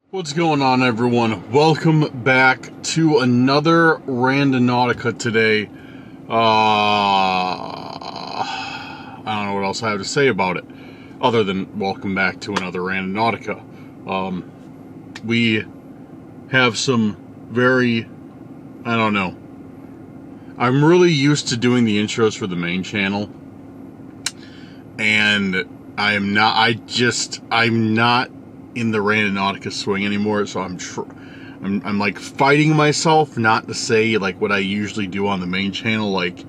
What's going on, everyone? Welcome back to another Randonautica today. I don't know what else I have to say about it, other than welcome back to another Randonautica. We have some very, I don't know. I'm really used to doing the intros for the main channel, and I'm not in the Randonautica swing anymore, so I'm like fighting myself not to say like what I usually do on the main channel. Like,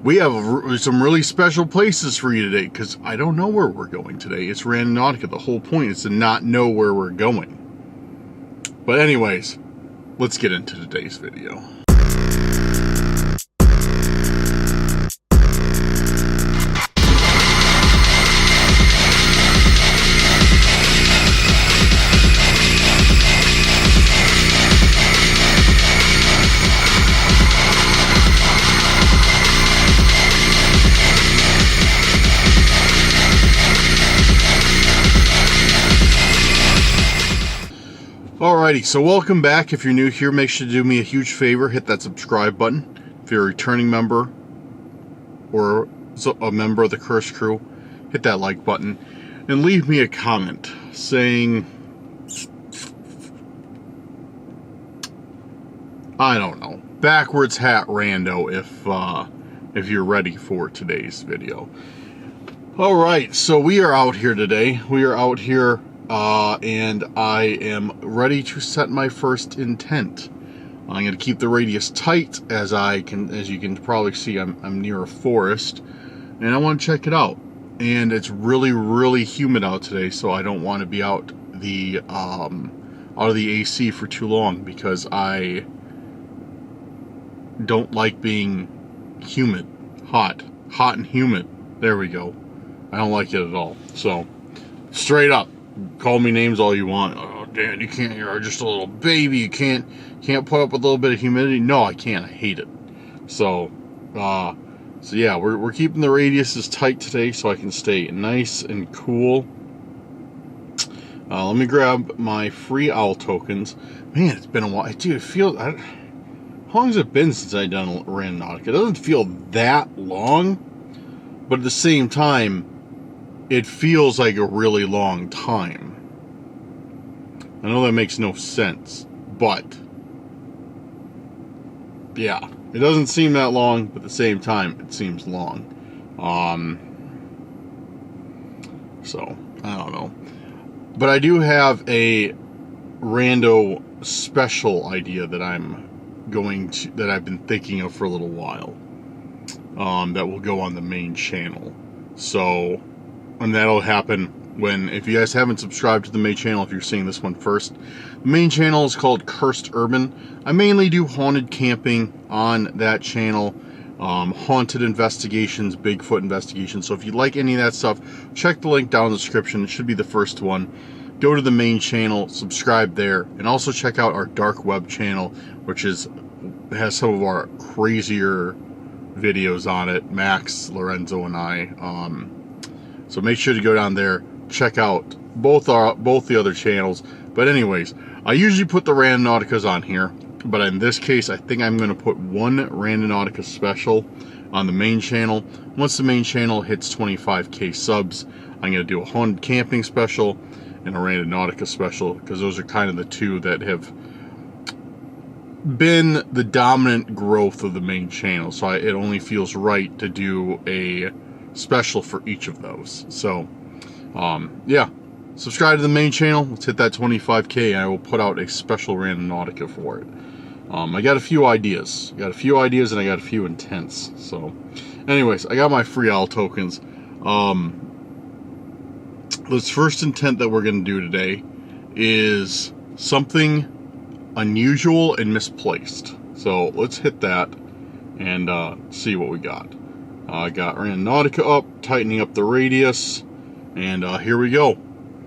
we have some really special places for you today, because I don't know where we're going today. It's Randonautica. The whole point is to not know where we're going. But anyways, let's get into today's video. Alrighty, so welcome back. If you're new here, make sure to do me a huge favor. Hit that subscribe button. If you're a returning member or a member of the Curse Crew, hit that like button. And leave me a comment saying, I don't know, backwards hat rando if you're ready for today's video. Alright, so we are out here today. We are out here and I am ready to set my first intent. I'm going to keep the radius tight, as you can probably see. I'm near a forest, and I want to check it out. And it's really humid out today, so I don't want to be out of the AC for too long, because I don't like being humid, hot and humid. There we go. I don't like it at all. So straight up, call me names all you want. Oh, Dad, you can't. You're just a little baby. You can't put up with a little bit of humidity. No, I can't. I hate it. So yeah, we're keeping the radiuses tight today so I can stay nice and cool. Let me grab my free owl tokens. Man, it's been a while, dude. It feels. How long has it been since I've done Randonautica? It doesn't feel that long, but at the same time, it feels like a really long time. I know that makes no sense, but yeah, it doesn't seem that long, but at the same time, it seems long. So I don't know, but I do have a rando special idea that that I've been thinking of for a little while. That will go on the main channel. So. And that'll happen if you guys haven't subscribed to the main channel, if you're seeing this one first. The main channel is called Cursed Urban. I mainly do haunted camping on that channel. Haunted investigations, Bigfoot investigations. So if you like any of that stuff, check the link down in the description. It should be the first one. Go to the main channel, subscribe there, and also check out our dark web channel, which has some of our crazier videos on it. Max, Lorenzo, and I. So make sure to go down there, check out both the other channels. But anyways, I usually put the Randonauticas on here, but in this case, I think I'm going to put one Randonautica special on the main channel. Once the main channel hits 25k subs, I'm going to do a haunted camping special and a Randonautica special, because those are kind of the two that have been the dominant growth of the main channel. So it only feels right to do a special for each of those. So yeah, subscribe to the main channel. Let's hit that 25k and I will put out a special Randonautica for it. I got a few ideas and I got a few intents. So anyways, I got my free owl tokens. This first intent that we're going to do today is something unusual and misplaced. So let's hit that and see what we got. I got Randonautica up, tightening up the radius, and here we go.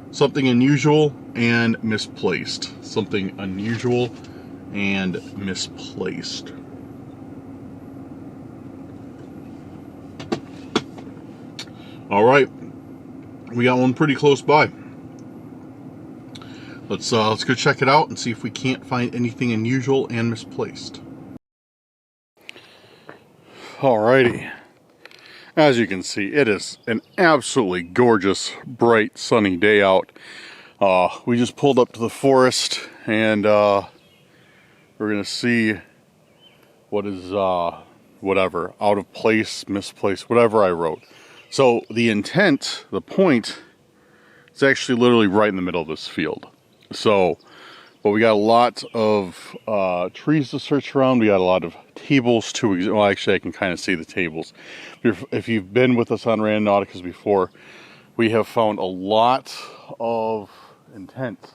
Something unusual and misplaced. Something unusual and misplaced. Alright, we got one pretty close by. let's go check it out and see if we can't find anything unusual and misplaced. Alrighty. As you can see, it is an absolutely gorgeous, bright, sunny day out. We just pulled up to the forest, and we're gonna see what is whatever, out of place, misplaced, whatever I wrote. So the intent, the point, is actually literally right in the middle of this field. So, but we got a lot of trees to search around. We got a lot of tables to, well, actually I can kind of see the tables. If you've been with us on Randonautica before, we have found a lot of intent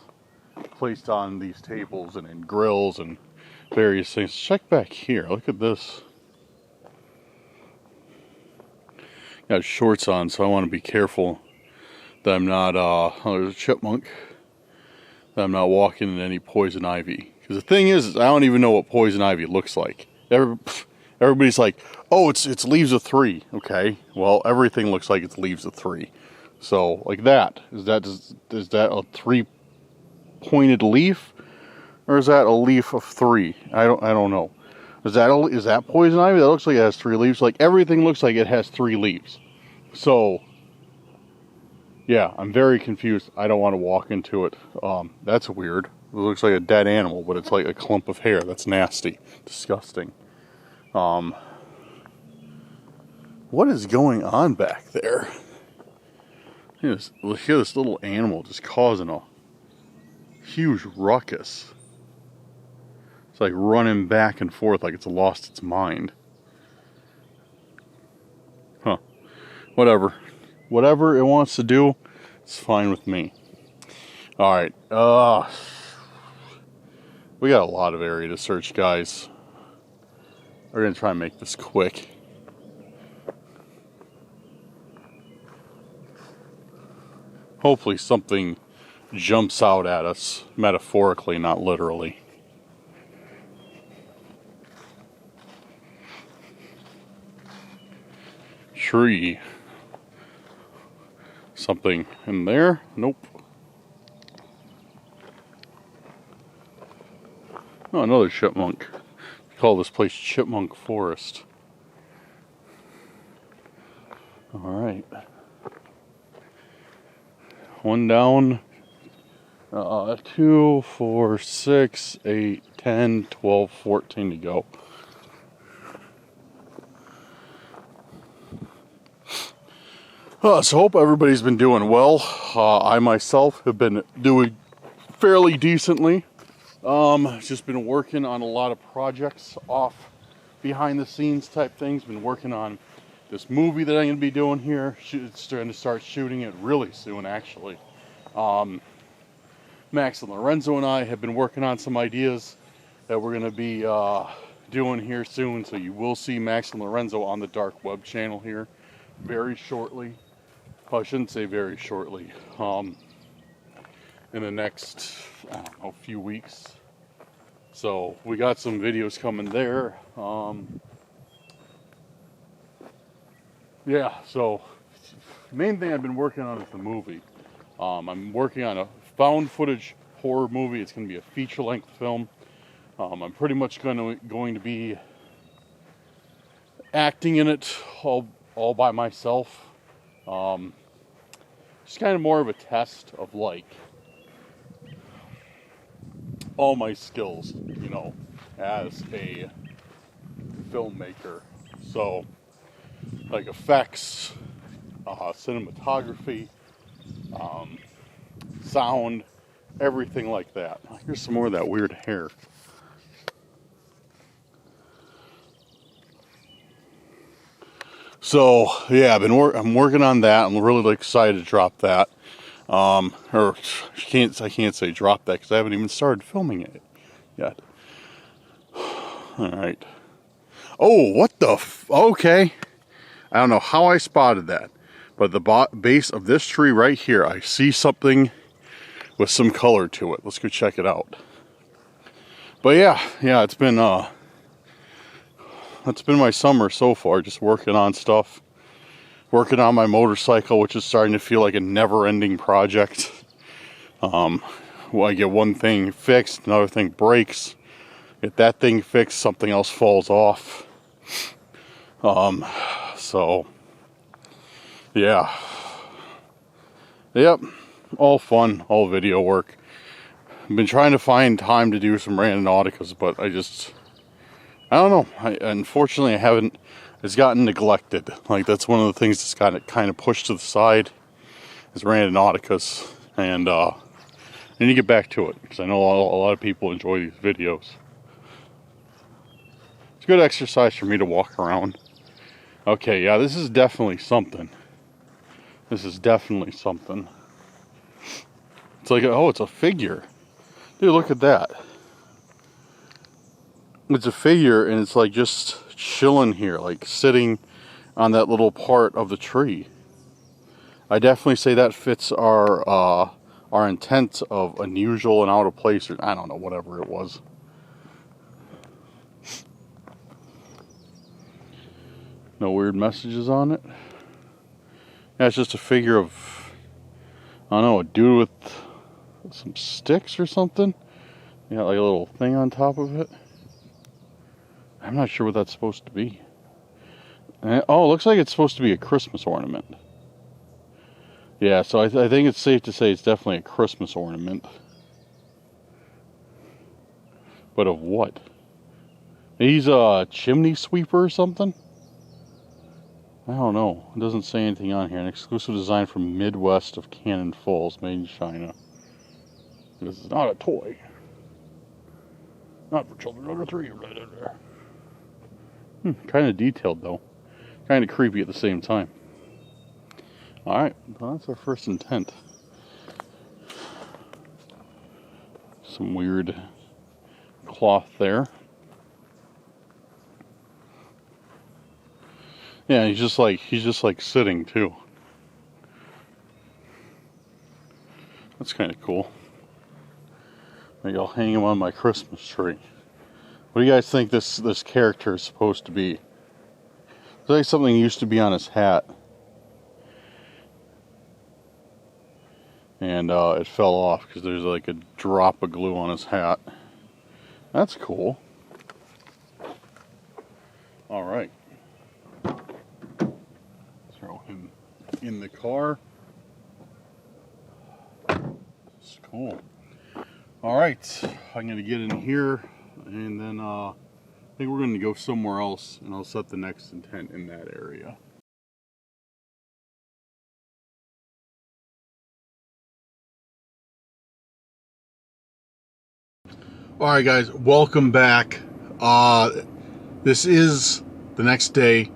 placed on these tables and in grills and various things. Check back here, look at this. Got shorts on, so I want to be careful that I'm not, there's a chipmunk, that I'm not walking in any poison ivy. Because the thing is, I don't even know what poison ivy looks like. Everybody's like, oh, it's leaves of 3. Okay, well, everything looks like it's leaves of 3. So, like that. Is that a 3-pointed leaf? Or is that a leaf of 3? I don't know. Is that poison ivy? That looks like it has 3 leaves. Like, everything looks like it has 3 leaves. So, yeah, I'm very confused. I don't want to walk into it. That's weird. It looks like a dead animal, but it's like a clump of hair. That's nasty. Disgusting. What is going on back there? Look at this little animal just causing a huge ruckus. It's like running back and forth like it's lost its mind. Huh. Whatever. Whatever it wants to do, it's fine with me. Alright. We got a lot of area to search, guys. We're going to try and make this quick. Hopefully something jumps out at us, metaphorically, not literally. Tree. Something in there? Nope. Oh, another chipmunk. We call this place Chipmunk Forest. Alright. One down. 2, 4, 6, 8, 10, 12, 14 to go. So hope everybody's been doing well. I myself have been doing fairly decently. Just been working on a lot of projects off behind the scenes type things. Been working on this movie that I'm going to be doing here. It's going to start shooting it really soon, actually. Max and Lorenzo and I have been working on some ideas that we're going to be doing here soon. So you will see Max and Lorenzo on the dark web channel here very shortly. I shouldn't say very shortly. In the next, I don't know, few weeks. So we got some videos coming there. Yeah, so main thing I've been working on is the movie. I'm working on a found footage horror movie. It's going to be a feature-length film. I'm pretty much going to be acting in it all by myself. Just kind of more of a test of like all my skills, you know, as a filmmaker. So like effects, cinematography, sound, everything like that. Here's some more of that weird hair. So yeah, I'm working on that. I'm really excited to drop that. Or I can't say drop that because I haven't even started filming it yet. All right. Oh, what the? Okay. I don't know how I spotted that, but the base of this tree right here, I see something with some color to it. Let's go check it out. But yeah, it's been that's been my summer so far, just working on stuff. Working on my motorcycle, which is starting to feel like a never-ending project. well, I get one thing fixed, another thing breaks. Get that thing fixed, something else falls off. So yeah. Yep. All fun, all video work. I've been trying to find time to do some Randonauticas, but I don't know. Unfortunately, I haven't. It's gotten neglected. Like, that's one of the things that's got kind of pushed to the side is Randonauticas, and I need to get back to it because I know a lot of people enjoy these videos. It's good exercise for me to walk around. Okay, yeah, this is definitely something. This is definitely something. It's like, oh, it's a figure. Dude, look at that. It's a figure, and it's like just chilling here, like sitting on that little part of the tree. I definitely say that fits our intent of unusual and out of place, or I don't know, whatever it was. No weird messages on it. Yeah, it's just a figure of, I don't know, a dude with some sticks or something. You got like a little thing on top of it. I'm not sure what that's supposed to be. Oh, it looks like it's supposed to be a Christmas ornament. Yeah, so I think it's safe to say it's definitely a Christmas ornament. But of what? He's a chimney sweeper or something? I don't know. It doesn't say anything on here. An exclusive design from Midwest of Cannon Falls, made in China. This is not a toy. Not for children under 3. Kind of detailed, though. Kind of creepy at the same time. Alright, well, that's our first intent. Some weird cloth there. Yeah, he's just like sitting too. That's kind of cool. Maybe I'll hang him on my Christmas tree. What do you guys think this character is supposed to be? It's like something used to be on his hat. And it fell off because there's like a drop of glue on his hat. That's cool. Alright. Throw him in the car. It's cool. Alright, I'm going to get in here and then I think we're going to go somewhere else and I'll set the next intent in that area. Alright guys, welcome back. This is the next day.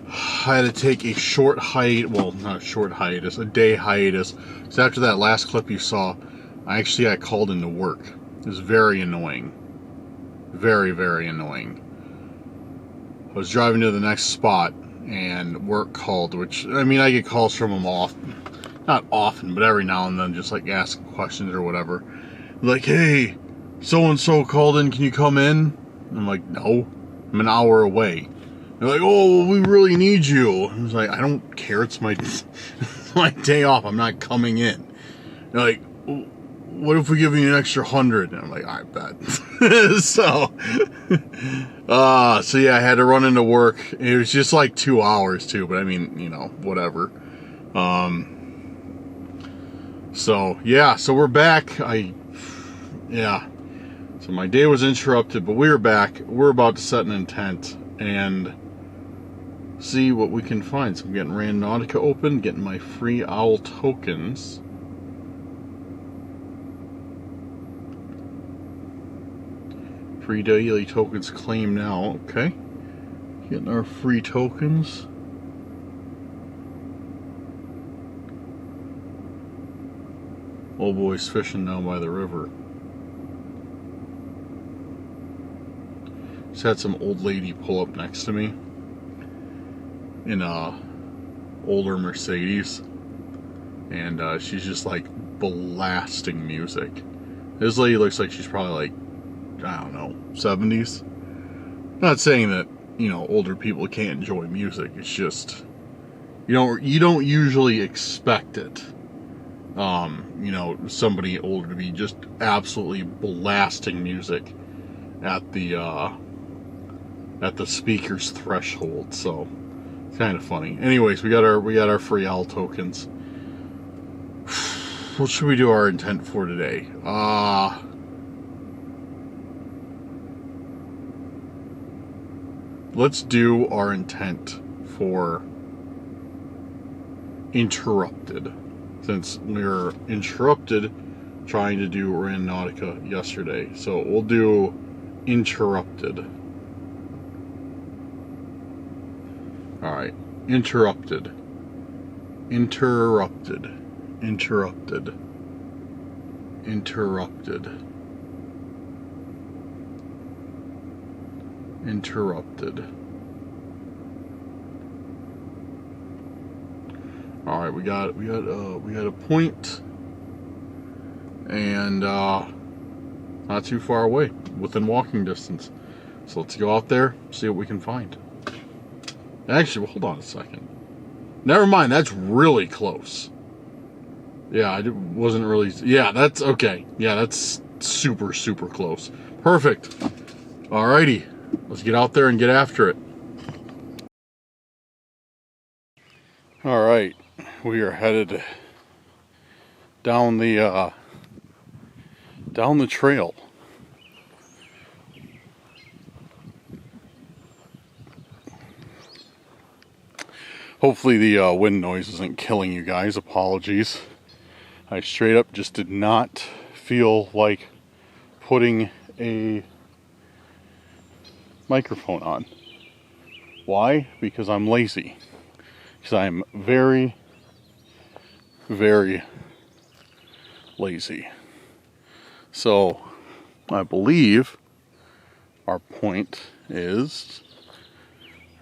I had to take a short hiatus, well, not a short hiatus, a day hiatus. So after that last clip you saw, I actually got called into work. It was very annoying. Very, very annoying. I was driving to the next spot and work called, which, I mean, I get calls from them not often, but every now and then, just like asking questions or whatever. Like, hey, so-and-so called in, can you come in? I'm like, no, I'm an hour away. They're like, oh, well, we really need you. I was like, I don't care, it's my day off, I'm not coming in. They're like, what if we give you an extra 100? And I'm like, I bet. So yeah, I had to run into work. It was just like 2 hours too, but I mean, you know, whatever. So yeah, so we're back. So my day was interrupted, but we were back. We're about to set an intent and see what we can find. So I'm getting Randonautica open, getting my free owl tokens. Free daily tokens claim now. Okay. Getting our free tokens. Old boy's fishing down by the river. Just had some old lady pull up next to me in a older Mercedes, and she's just like blasting music. This lady looks like she's probably like, I don't know, 70s. Not saying that, you know, older people can't enjoy music. It's just you don't usually expect it. You know, somebody older to be just absolutely blasting music at the speaker's threshold. So it's kind of funny. Anyways, we got our free owl tokens. What should we do our intent for today? Let's do our intent for interrupted, since we were interrupted trying to do Randonautica yesterday. So we'll do interrupted. Alright, interrupted. Interrupted. Interrupted. Interrupted. Interrupted. All right, we got a point, and not too far away, within walking distance. So let's go out there, see what we can find. Actually, hold on a second. Never mind, that's really close. Yeah, I wasn't really. Yeah, that's okay. Yeah, that's super close. Perfect. Alrighty, let's get out there and get after it. All right, we are headed down the trail. Hopefully the wind noise isn't killing you guys. Apologies. I straight up just did not feel like putting a microphone on. Why? Because I'm lazy. Because I'm very lazy. So I believe our point is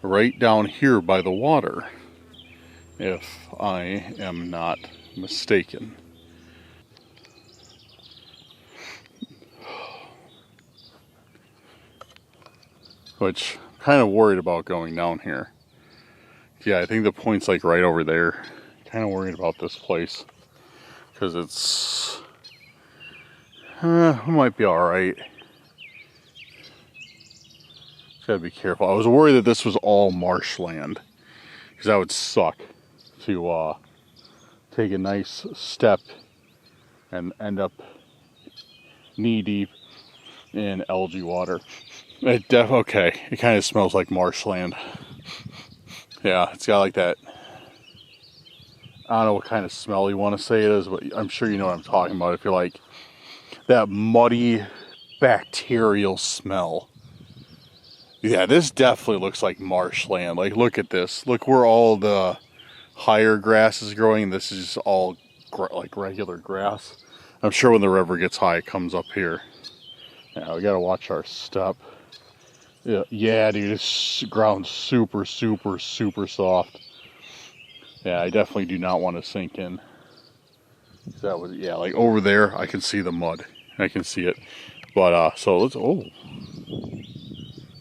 right down here by the water, if I am not mistaken. Which I'm kind of worried about going down here. Yeah, I think the point's like right over there. Kind of worried about this place because it's it might be all right. Gotta be careful. I was worried that this was all marshland, because that would suck to take a nice step and end up knee deep in algae water. Okay, it kind of smells like marshland. Yeah, it's got like that, I don't know what kind of smell you want to say it is, but I'm sure you know what I'm talking about. If you're like that muddy bacterial smell. Yeah, this definitely looks like marshland. Like, look at this. Look where all the higher grass is growing. This is just all like regular grass. I'm sure when the river gets high, it comes up here. Yeah, we gotta watch our step. Yeah, dude, this ground's super soft. Yeah, I definitely do not want to sink in. That was, yeah, like over there, I can see the mud. I can see it. But, so let's, oh.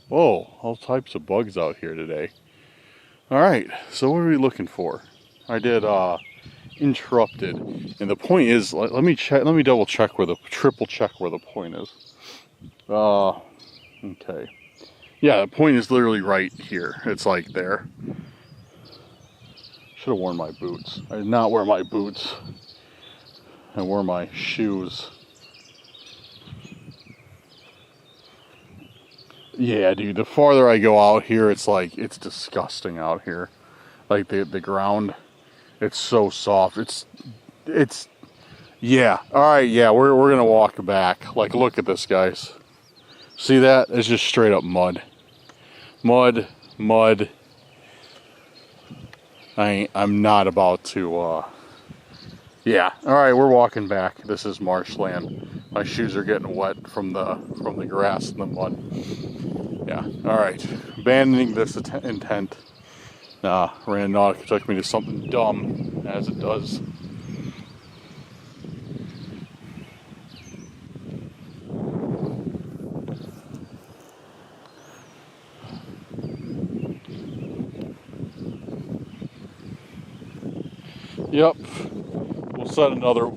Whoa, all types of bugs out here today. Alright, so what are we looking for? I did, interrupted. And the point is, let me triple check where the point is. Okay. Yeah, the point is literally right here. It's like there. Should have worn my boots. I did not wear my boots. I wore my shoes. Yeah, dude, the farther I go out here, it's like, it's disgusting out here. Like, the ground, it's so soft. It's, yeah. Alright, yeah, we're gonna walk back. Like, look at this, guys. See that? It's just straight up mud. Mud. I'm not about to, yeah. Alright, we're walking back. This is marshland. My shoes are getting wet from the grass and the mud. Yeah, alright. Abandoning this intent. Randonautica took me to something dumb, as it does. Yep. We'll set another.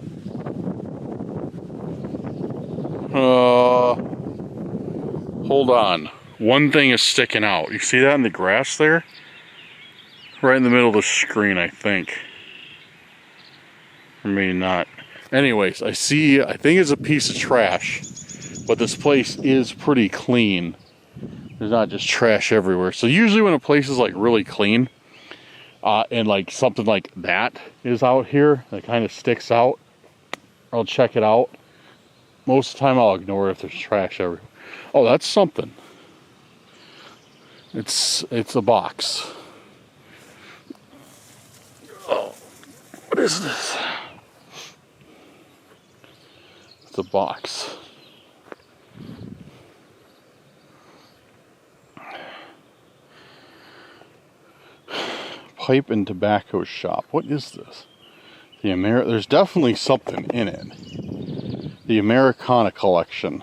Hold on. One thing is sticking out. You see that in the grass there? Right in the middle of the screen, I think. Or maybe not. Anyways, I think it's a piece of trash. But this place is pretty clean. There's not just trash everywhere. So usually when a place is like really clean, and like something like that is out here, that kind of sticks out, I'll check it out. Most of the time I'll ignore it if there's trash everywhere. Oh, that's something. It's a box. Oh, what is this? It's a box. Pipe and tobacco shop. What is this? There's definitely something in it. The Americana collection.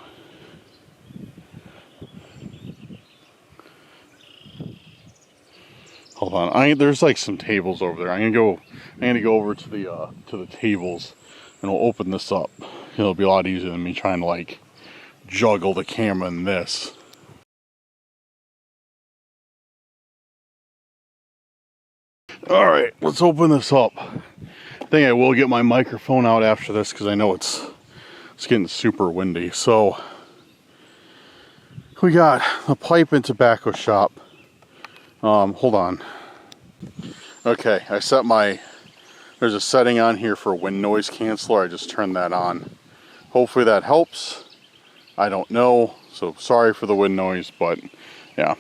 Hold on. There's like some tables over there. I'm gonna go over to the tables, and we'll open this up. It'll be a lot easier than me trying to like juggle the camera in this. All right, let's open this up. I think I will get my microphone out after this because I know it's getting super windy. So we got a pipe and tobacco shop. Hold on. Okay, there's a setting on here for wind noise canceller. I just turned that on. Hopefully that helps. I don't know, so sorry for the wind noise, but yeah.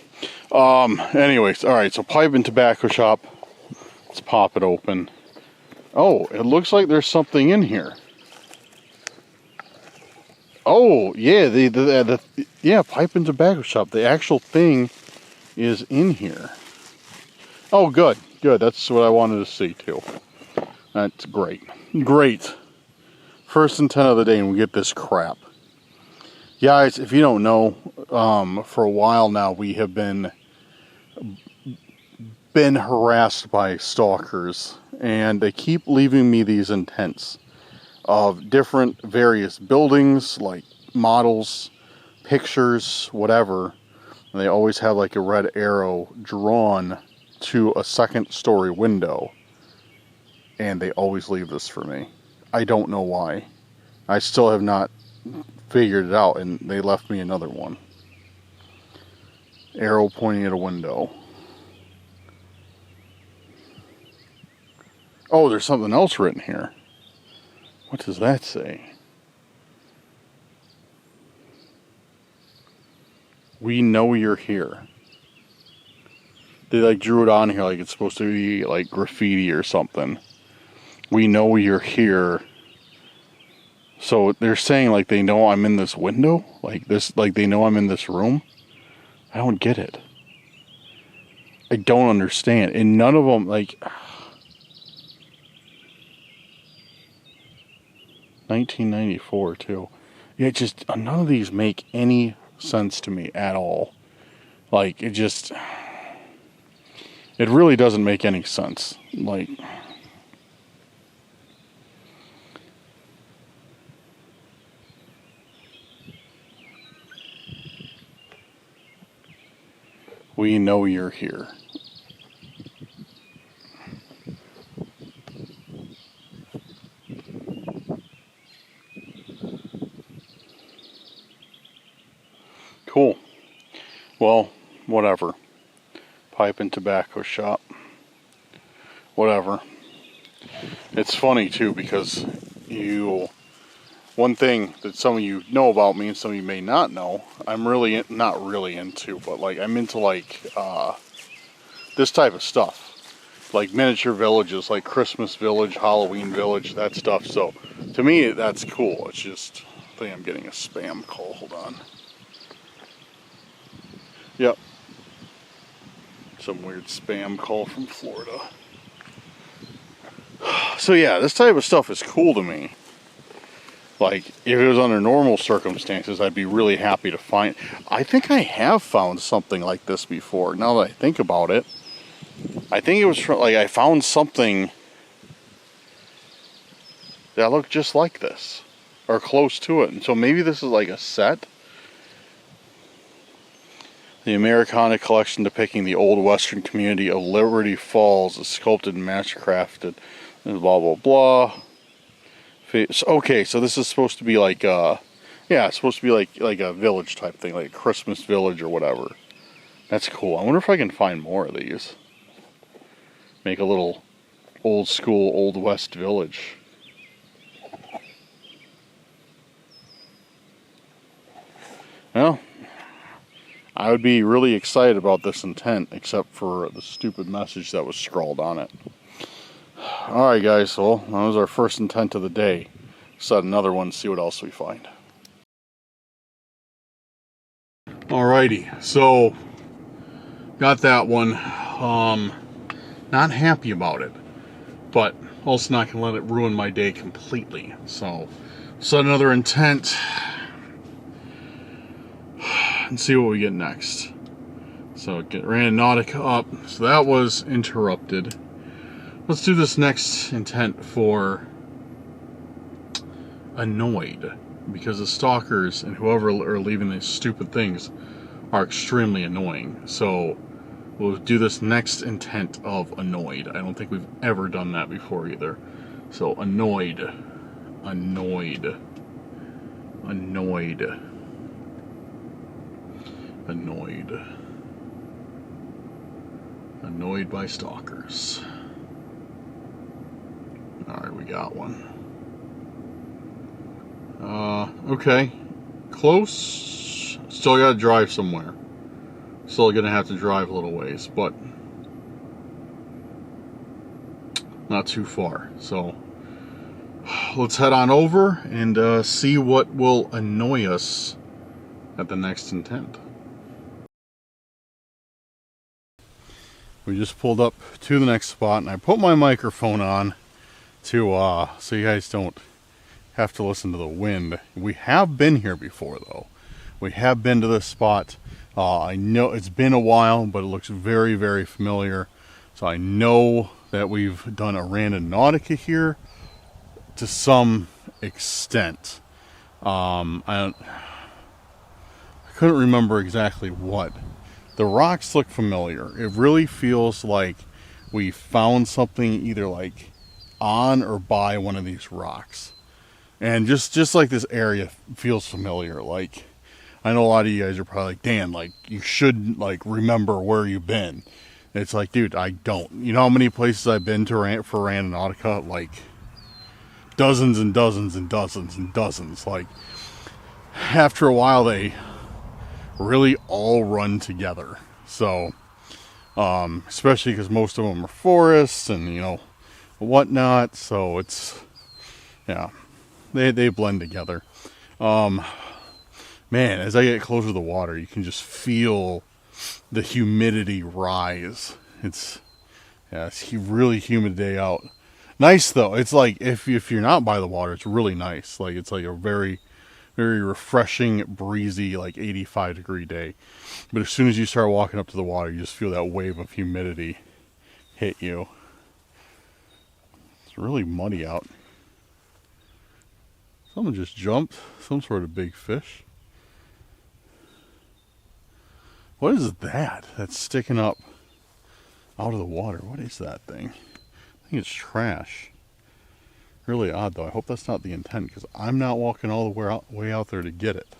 Anyways, all right, so pipe and tobacco shop. Let's pop it open. Oh, it looks like there's something in here. Oh, yeah, yeah, pipe and tobacco shop. The actual thing is in here. Oh, good. That's what I wanted to see too. That's great. Great. First intent of the day, and we get this crap. Guys, if you don't know, for a while now we have been harassed by stalkers, and they keep leaving me these intents of different various buildings, like models, pictures, whatever. And they always have like a red arrow drawn to a second story window, and they always leave this for me. I don't know why. I still have not figured it out, and they left me another one. Arrow pointing at a window. Oh, there's something else written here. What does that say? We know you're here. They like drew it on here like it's supposed to be like graffiti or something. We know you're here. So they're saying like they know I'm in this window? Like they know I'm in this room? I don't get it. I don't understand. And none of them, like... 1994 too. Yeah, just none of these make any sense to me at all. Like, it really doesn't make any sense. Like... We know you're here. Cool. Well, whatever. Pipe and tobacco shop. Whatever. It's funny too because one thing that some of you know about me and some of you may not know, I'm really not really into, but like I'm into like this type of stuff, like miniature villages, like Christmas Village, Halloween Village, that stuff. So to me, that's cool. It's just, I think I'm getting a spam call. Hold on. Yep. Some weird spam call from Florida. So yeah, this type of stuff is cool to me. Like, if it was under normal circumstances, I'd be really happy to find... I think I have found something like this before, now that I think about it. I think it was from, like, I found something... that look just like this, or close to it. And so maybe this is like a set. The Americana collection depicting the old western community of Liberty Falls is sculpted and mastercrafted. And blah blah blah. Okay, so this is supposed to be like yeah, it's supposed to be like a village type thing, like a Christmas village or whatever. That's cool. I wonder if I can find more of these. Make a little old school, old west village. Well, I would be really excited about this intent, except for the stupid message that was scrawled on it. Alright guys, well, that was our first intent of the day. Set another one, see what else we find. Alrighty, so got that one. Not happy about it, but also not gonna let it ruin my day completely. So set another intent and see what we get next. So get Randonautica up. So that was interrupted. Let's do this next intent for annoyed, because the stalkers and whoever are leaving these stupid things are extremely annoying. So we'll do this next intent of annoyed. I don't think we've ever done that before either. So annoyed, annoyed, annoyed, annoyed, annoyed by stalkers. Alright, we got one. Okay. Close. Still gotta drive somewhere. Still gonna have to drive a little ways, but not too far. So let's head on over and see what will annoy us at the next intent. We just pulled up to the next spot, and I put my microphone on to so you guys don't have to listen to the wind. We have been here before though. We have been to this spot. I know it's been a while, but it looks very, very familiar. So I know that we've done a Randonautica here to some extent. I couldn't remember exactly what. The rocks look familiar. It really feels like we found something either like on or by one of these rocks. And just like this area feels familiar. Like, I know a lot of you guys are probably like, Dan, like, you should, like, remember where you've been. It's like, dude, I don't. You know how many places I've been to for Randonautica? Like, dozens and dozens and dozens and dozens. Like, after a while, they really all run together. So, especially because most of them are forests and, you know, whatnot. So it's, yeah, they blend together. Man, as I get closer to the water, you can just feel the humidity rise. It's a really humid day out. Nice though. It's like if you're not by the water, it's really nice. Like it's like a very, very refreshing, breezy, like 85-degree day. But as soon as you start walking up to the water, you just feel that wave of humidity hit you. It's really muddy out. Someone just jumped. Some sort of big fish. What is that that's sticking up out of the water? What is that thing? I think it's trash. Really odd though. I hope that's not the intent, because I'm not walking all the way out there to get it.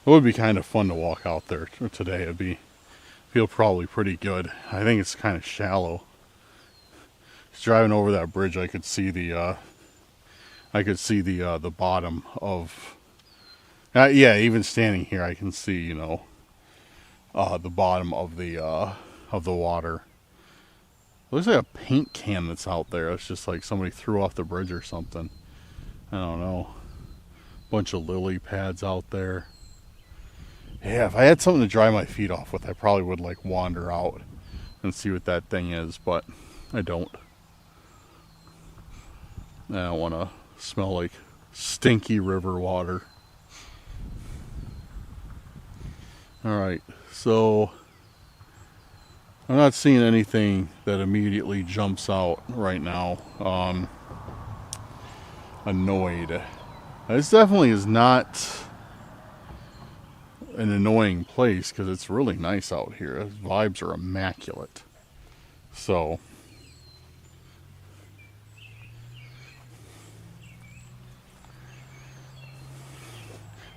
It would be kind of fun to walk out there today. Feel probably pretty good. I think it's kind of shallow. Just driving over that bridge, I could see the bottom of. Yeah, even standing here, I can see, you know, the bottom of the water. It looks like a paint can that's out there. It's just like somebody threw off the bridge or something. I don't know. Bunch of lily pads out there. Yeah, if I had something to dry my feet off with, I probably would like wander out and see what that thing is, but I don't. I don't want to smell like stinky river water. Alright, so I'm not seeing anything that immediately jumps out right now. Annoyed. This definitely is not an annoying place because it's really nice out here. The vibes are immaculate. So,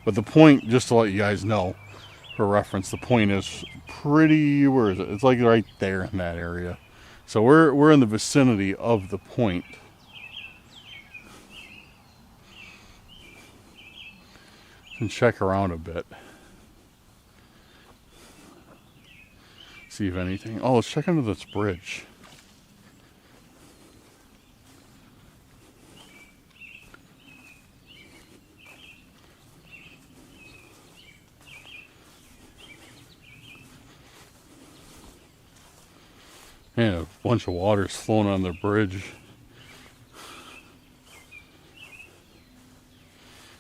but the point, just to let you guys know, for reference, the point is pretty, where is it? It's like right there in that area. So we're in the vicinity of the point. And check around a bit. See if anything. Oh, let's check under this bridge. Man, a bunch of water's flowing on the bridge.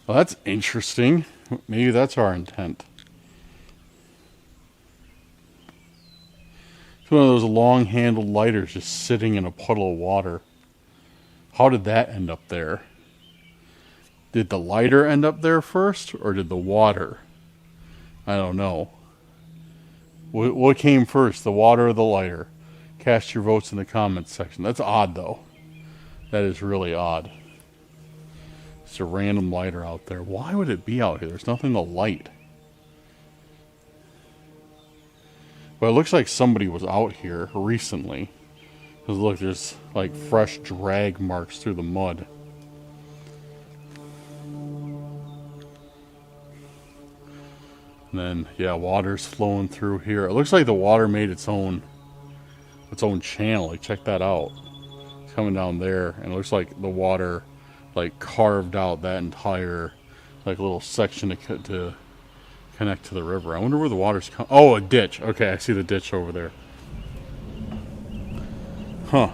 Well, that's interesting. Maybe that's our intent. It's one of those long-handled lighters just sitting in a puddle of water. How did that end up there? Did the lighter end up there first, or did the water? I don't know. What came first, the water or the lighter? Cast your votes in the comments section. That's odd, though. That is really odd. It's a random lighter out there. Why would it be out here? There's nothing to light. But it looks like somebody was out here recently. Because look, there's like fresh drag marks through the mud. And then, yeah, water's flowing through here. It looks like the water made its own channel. Like, check that out. It's coming down there, and it looks like the water like carved out that entire like little section to connect to the river. I wonder where the water's coming. Oh, a ditch. Okay, I see the ditch over there. Huh.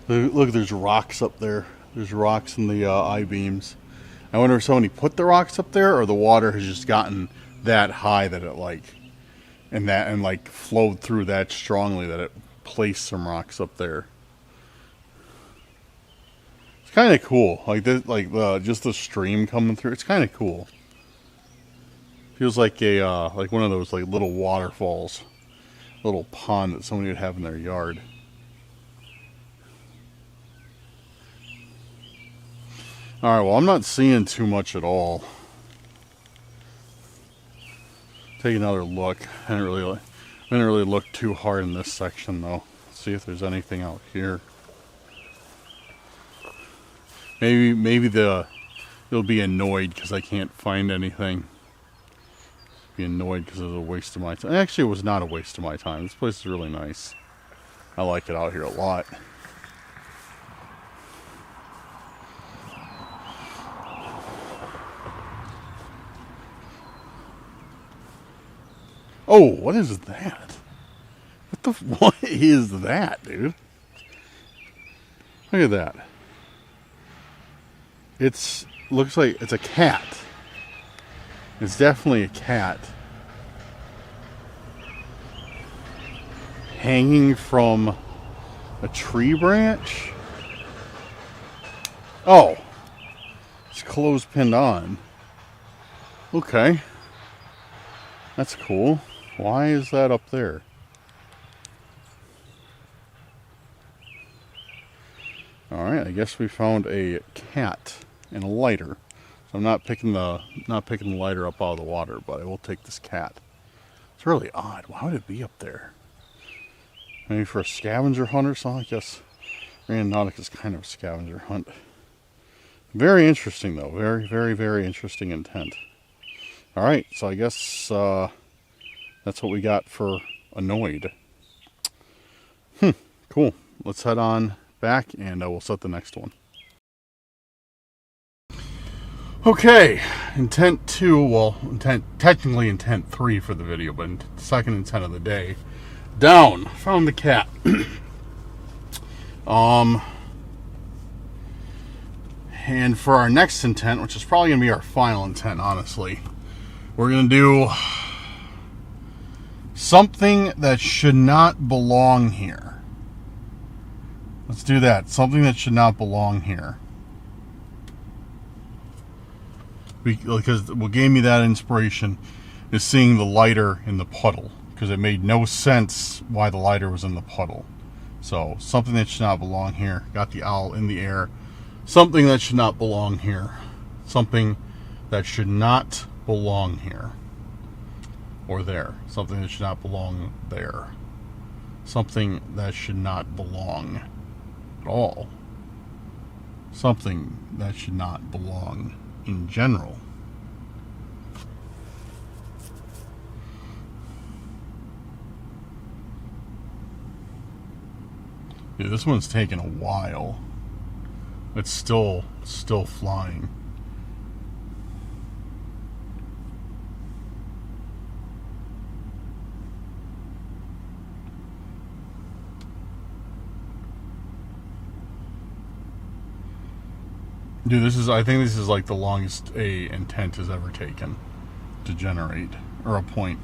Look, there's rocks up there. There's rocks in the I-beams. I wonder if somebody put the rocks up there, or the water has just gotten that high that it like flowed through that strongly that it placed some rocks up there. It's kind of cool, like this, like just the stream coming through. It's kind of cool. Feels like a like one of those like little waterfalls, little pond that somebody would have in their yard. Alright, well, I'm not seeing too much at all. Take another look. I didn't really look too hard in this section, though. Let's see if there's anything out here. Maybe they'll be annoyed because I can't find anything. Be annoyed because it was a waste of my time. Actually, it was not a waste of my time. This place is really nice. I like it out here a lot. Oh, what is that? What is that, dude? Look at that. Looks like it's a cat. It's definitely a cat. Hanging from a tree branch? Oh. It's clothespin on. Okay. That's cool. Why is that up there? Alright, I guess we found a cat and a lighter. So I'm not picking the lighter up out of the water, but I will take this cat. It's really odd. Why would it be up there? Maybe for a scavenger hunt or something? I guess Randonautica is kind of a scavenger hunt. Very interesting, though. Very, very, very interesting intent. Alright, so I guess that's what we got for annoyed. Cool. Let's head on back and we'll set the next one. Okay, intent 2, well, technically intent 3 for the video, but second intent of the day. Down, found the cat. And for our next intent, which is probably going to be our final intent, honestly, we're going to do something that should not belong here. Let's do that. Something that should not belong here. Because what gave me that inspiration is seeing the lighter in the puddle. Because it made no sense why the lighter was in the puddle. So, something that should not belong here. Got the owl in the air. Something that should not belong here. Something that should not belong here. Or there. Something that should not belong there. Something that should not belong at all. Something that should not belong in general. Yeah, this one's taking a while. It's still flying. Dude, I think this is like the longest a intent has ever taken to generate, or a point.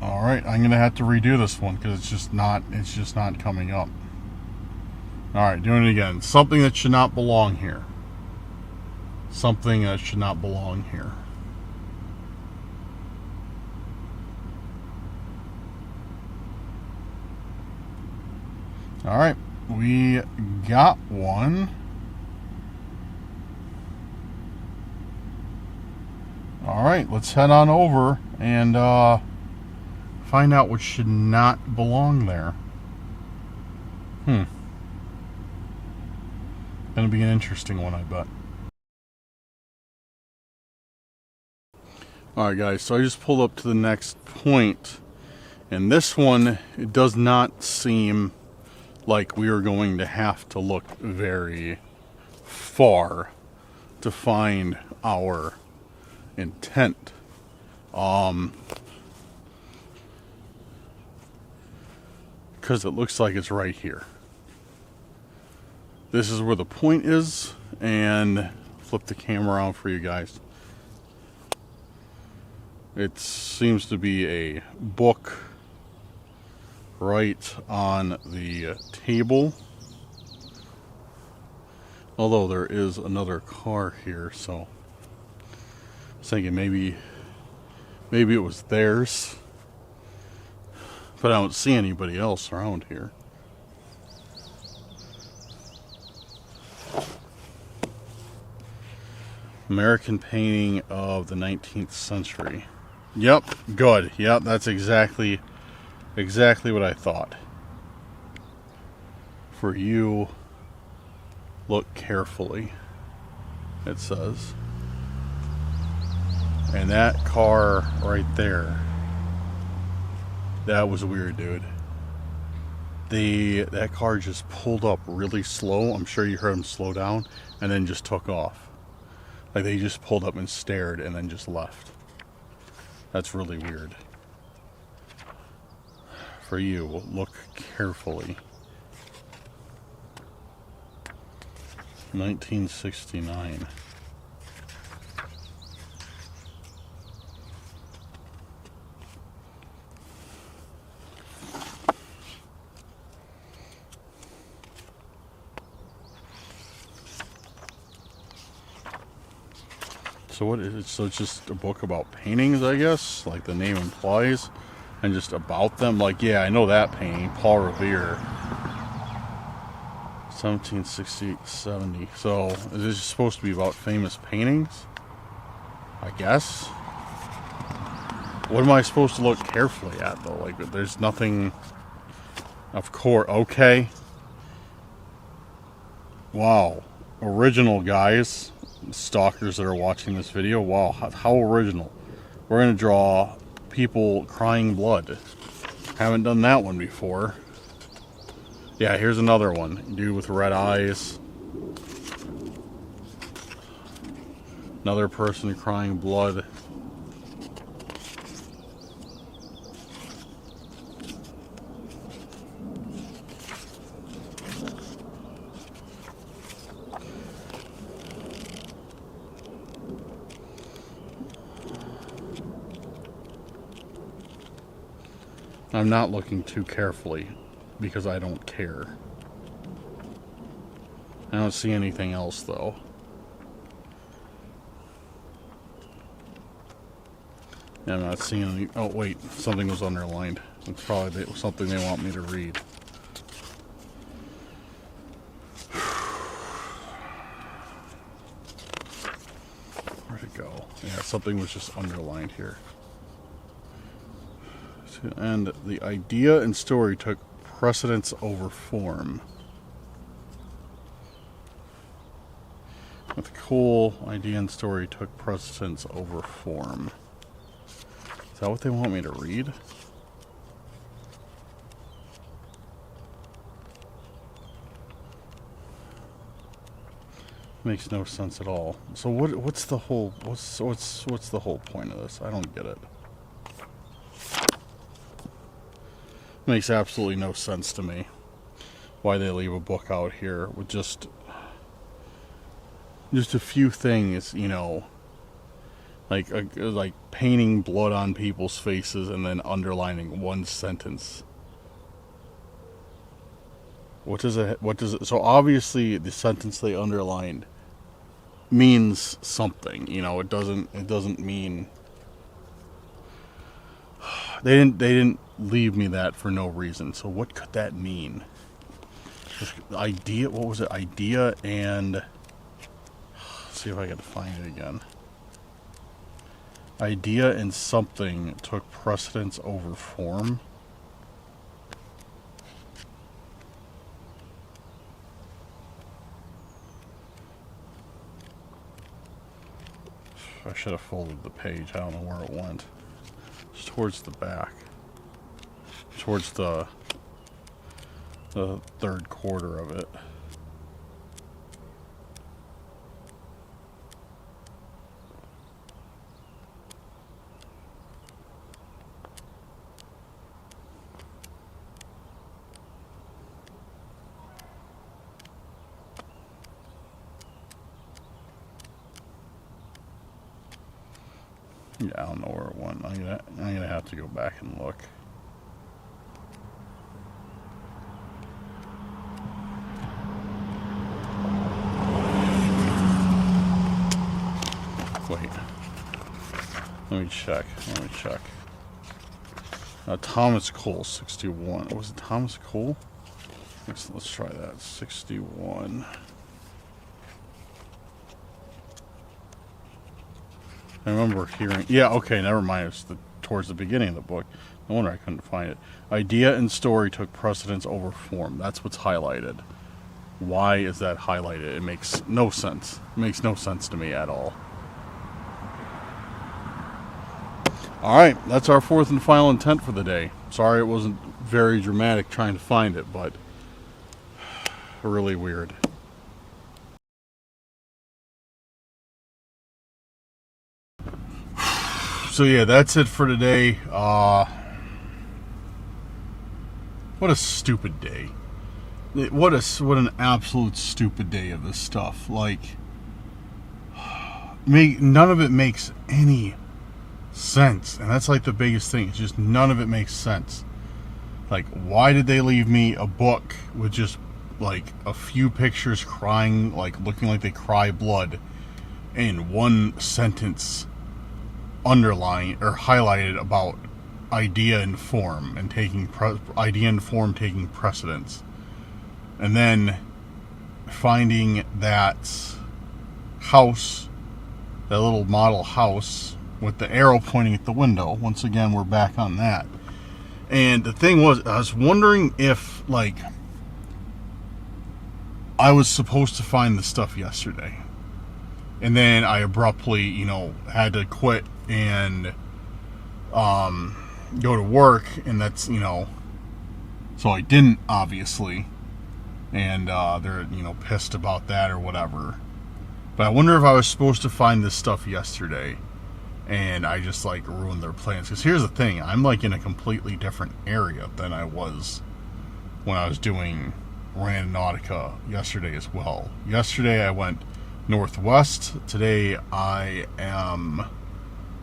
Alright, I'm gonna have to redo this one because it's just not coming up. Alright, doing it again. Something that should not belong here. Something that should not belong here. Alright, we got one. Alright, let's head on over and find out what should not belong there. Gonna be an interesting one, I bet. Alright guys, so I just pulled up to the next point, and this one, it does not seem like we are going to have to look very far to find our intent. Because it looks like it's right here. This is where the point is, and flip the camera around for you guys. It seems to be a book right on the table. Although there is another car here, so I was thinking maybe it was theirs. But I don't see anybody else around here. American painting of the 19th century. Yep, good. Yep, that's exactly what I thought. For you, look carefully, it says. And that car right there, that was weird, dude. That car just pulled up really slow. I'm sure you heard him slow down, and then just took off. Like they just pulled up and stared and then just left. That's really weird. For you, look carefully. 1969. So what is it? So it's just a book about paintings, I guess, like the name implies, and just about them. Like, yeah, I know that painting, Paul Revere, 1760-70. So is this supposed to be about famous paintings? I guess. What am I supposed to look carefully at though? Like, there's nothing. Of course, okay. Wow, original, guys. Stalkers that are watching this video, wow, how original. We're gonna draw people crying blood. Haven't done that one before. Yeah, here's another one. Dude with red eyes. Another person crying blood. I'm not looking too carefully because I don't care. I don't see anything else though. I'm not seeing any. Oh wait, something was underlined. It's probably something they want me to read. Where'd it go? Yeah, something was just underlined here. And the idea and story took precedence over form. With cool idea and story took precedence over form. Is that what they want me to read? Makes no sense at all. So what's the whole what's the whole point of this? I don't get it. Makes absolutely no sense to me why they leave a book out here with just a few things, you know, like painting blood on people's faces and then underlining one sentence. What does it? So obviously the sentence they underlined means something, you know. It doesn't mean. They didn't leave me that for no reason. So what could that mean? Idea. What was it? Idea and. Let's see if I can find it again. Idea and something took precedence over form. I should have folded the page. I don't know where it went. It's towards the back. Towards the third quarter of it. Yeah, I don't know where it went. I'm gonna have to go back and look. Wait. Let me check. Thomas Cole, 61. Was it Thomas Cole? Let's try that. 61. I remember hearing... Yeah, okay, never mind. It's towards the beginning of the book. No wonder I couldn't find it. Idea and story took precedence over form. That's what's highlighted. Why is that highlighted? It makes no sense. It makes no sense to me at all. Alright, that's our fourth and final intent for the day. Sorry it wasn't very dramatic trying to find it, but... really weird. So yeah, that's it for today. What a stupid day. What an absolute stupid day of this stuff. Like, none of it makes any sense. And that's like the biggest thing. It's just none of it makes sense. Like, why did they leave me a book with just like a few pictures crying, like looking like they cry blood, and one sentence underlined or highlighted about idea and form and taking precedence, and then finding that house, that little model house with the arrow pointing at the window. Once again, we're back on that. And the thing was, I was wondering if like I was supposed to find the stuff yesterday, and then I abruptly, you know, had to quit and go to work, and that's, you know, so I didn't, obviously, and they're, you know, pissed about that or whatever. But I wonder if I was supposed to find this stuff yesterday and I just like ruined their plans. Because here's the thing, I'm like in a completely different area than I was when I was doing Randonautica yesterday as well. Yesterday I went northwest. Today I am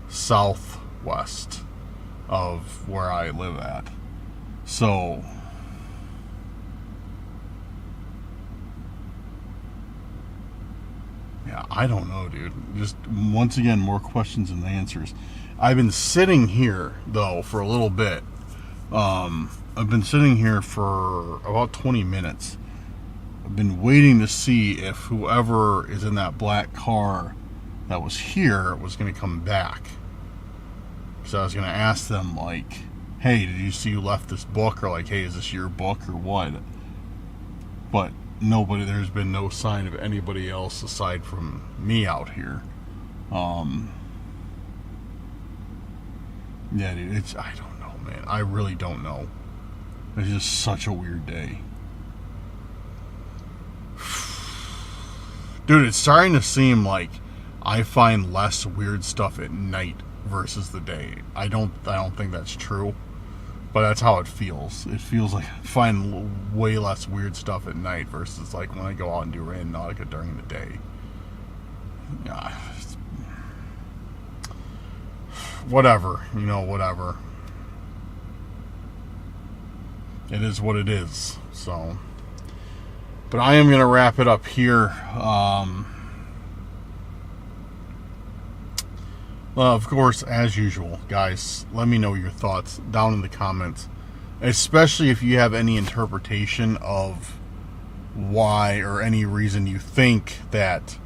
southwest of where I live at. So yeah, I don't know, dude. Just once again, more questions than answers. I've been sitting here though for a little bit. I've been sitting here for about 20 minutes. I've been waiting to see if whoever is in that black car that was here was going to come back. So I was going to ask them, like, hey, did you see you left this book? Or like, hey, is this your book or what? But nobody, there's been no sign of anybody else aside from me out here. Yeah, dude, I don't know, man. I really don't know. It's just such a weird day. Dude, it's starting to seem like I find less weird stuff at night versus the day. I don't think that's true, but that's how it feels. It feels like I find way less weird stuff at night versus like when I go out and do Randonautica during the day. Yeah, whatever, whatever. It is what it is. So, but I am gonna wrap it up here. Of course, as usual, guys, let me know your thoughts down in the comments, especially if you have any interpretation of why or any reason you think that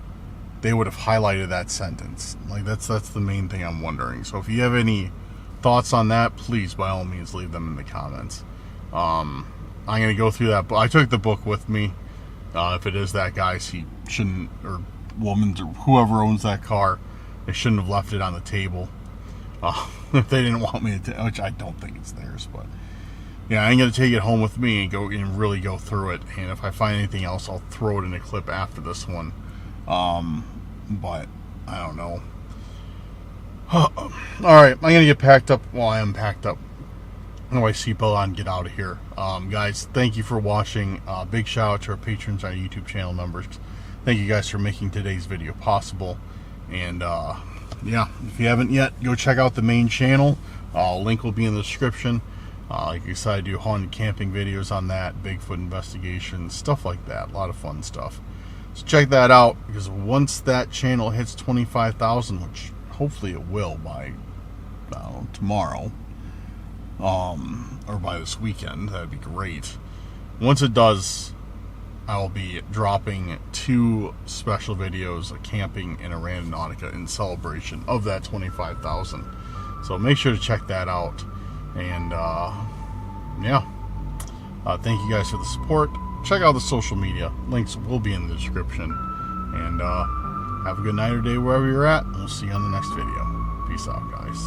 they would have highlighted that sentence. Like, that's the main thing I'm wondering. So if you have any thoughts on that, please, by all means, leave them in the comments. I'm going to go through that. I took the book with me. If it is that guy's, he shouldn't, or woman's, or whoever owns that car, they shouldn't have left it on the table. If they didn't want me to, which I don't think it's theirs, but yeah, I'm going to take it home with me and go and really go through it. And if I find anything else, I'll throw it in a clip after this one. But I don't know. All right, I'm going to get packed up. Well, I am packed up. I'm going to seatbelt on and get out of here. Guys, thank you for watching. Big shout out to our patrons, our YouTube channel members. Thank you guys for making today's video possible. And yeah, if you haven't yet, go check out the main channel. Link will be in the description. Like I said, I do haunted camping videos on that, Bigfoot investigations, stuff like that. A lot of fun stuff. So check that out, because once that channel hits 25,000, which hopefully it will by tomorrow, or by this weekend, that'd be great. Once it does, I will be dropping 2 special videos of camping and a Randonautica in celebration of that 25,000. So make sure to check that out. And yeah, thank you guys for the support. Check out the social media. Links will be in the description. And have a good night or day wherever you're at. We'll see you on the next video. Peace out, guys.